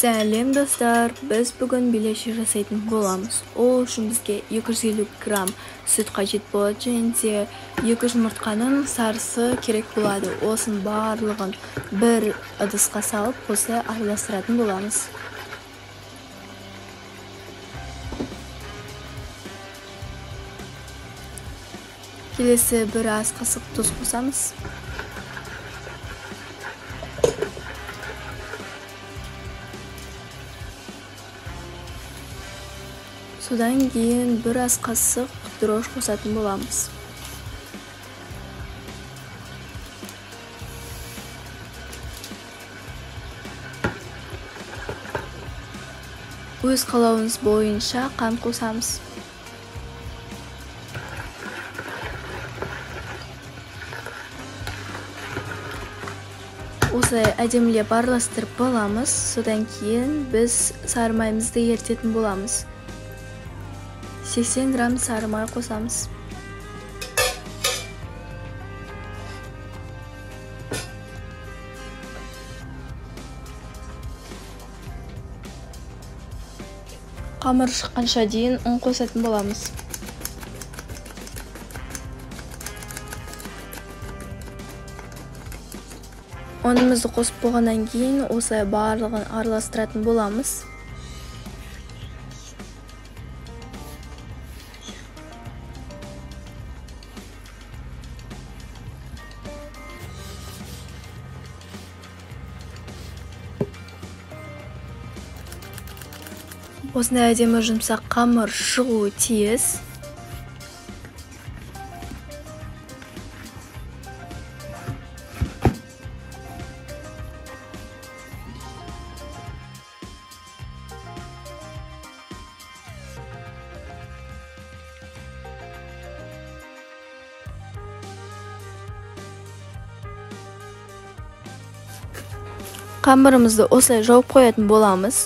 Сәлем достар, біз бүгін белеші жасайтын боламыз. Ол үшін бізге 250 грамм сүт қажет болады, және де 2 жұмыртқаның сарысы керек болады. Осын барлығын бір ыдысқа салып, осылай араластыратын боламыз. Келесі бір ас қасық тұз қосамыз. Содан кейін бір ас қасық дрожж қосатын боламыз. Өз қалауыңыз бойынша қант қосамыз. Осылай әдемілеп араластырып боламыз. Содан кейін біз сары майымызды ерітетін боламыз. 80 грамм сары май қосамыз. Қамыр шыққанша дейін ұн қосатын боламыз. Ұнымызды қосып болғаннан кейін осылай барлығын араластыратын боламыз. Осындай әдемі жұмсақ қамыр шығуы тиіс. Қамырымызды осылай жауып қоятын боламыз.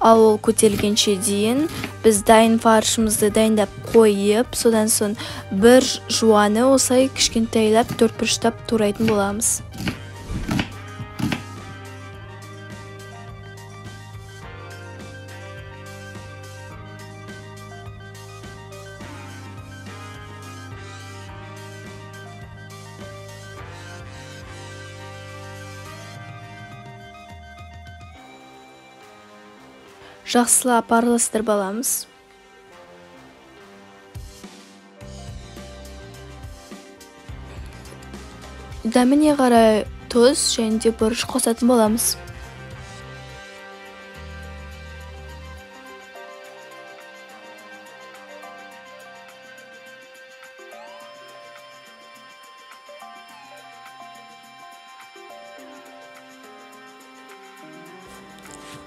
Ал ол көтерілгенше дейін біз дайын фаршымызды дайындап қойып, содан соң бір жуаны осылай кішкентайлап төртбұрыштап турайтын боламыз. Жақсылап араластырып аламыз. Дәміне қарай тұз және де бұрыш қосатын боламыз.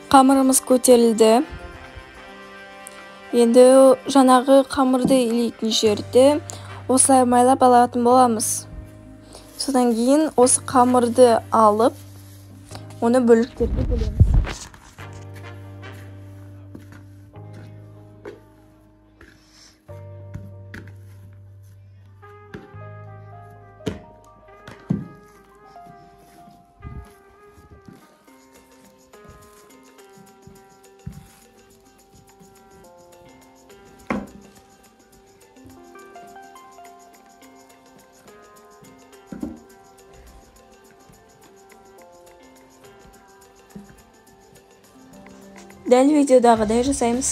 Қамырымыз көтерілді. Енді жаңағы қамырды илейтін жерде осылай майлап алатын боламыз. Содан кейін осы қамырды алып, оны бөліктерге бөлеміз. Дәл видеодағыдай жасаймыз.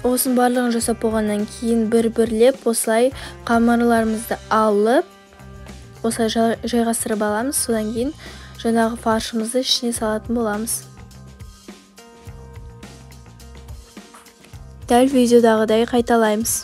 Осын барлығын жасап болғаннан кейін бір-бірлеп осылай қамырларымызды алып, осылай жайғастырып аламыз. Содан кейін жаңағы фаршымызды ішіне салатын боламыз. Дәл видеодағыдай қайталаймыз.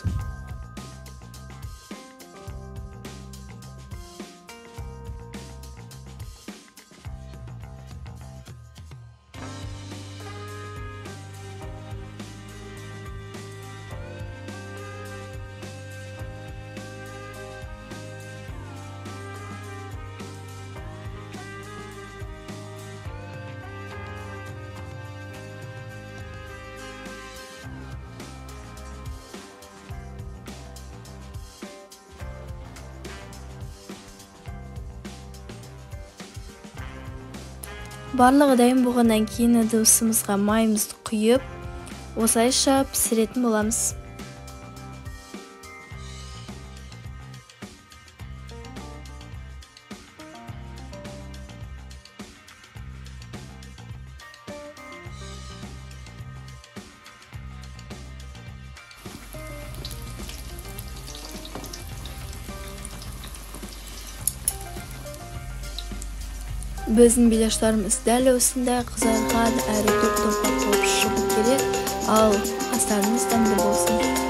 Барлығы дайын болғаннан кейін ыдысымызға майымызды құйып, осылайша пісіретін боламыз. Біздің беляштарымыз дәл осындай қызарған әрі топ-топақ болып шығу керек, ал астарымыз дәмді болсын.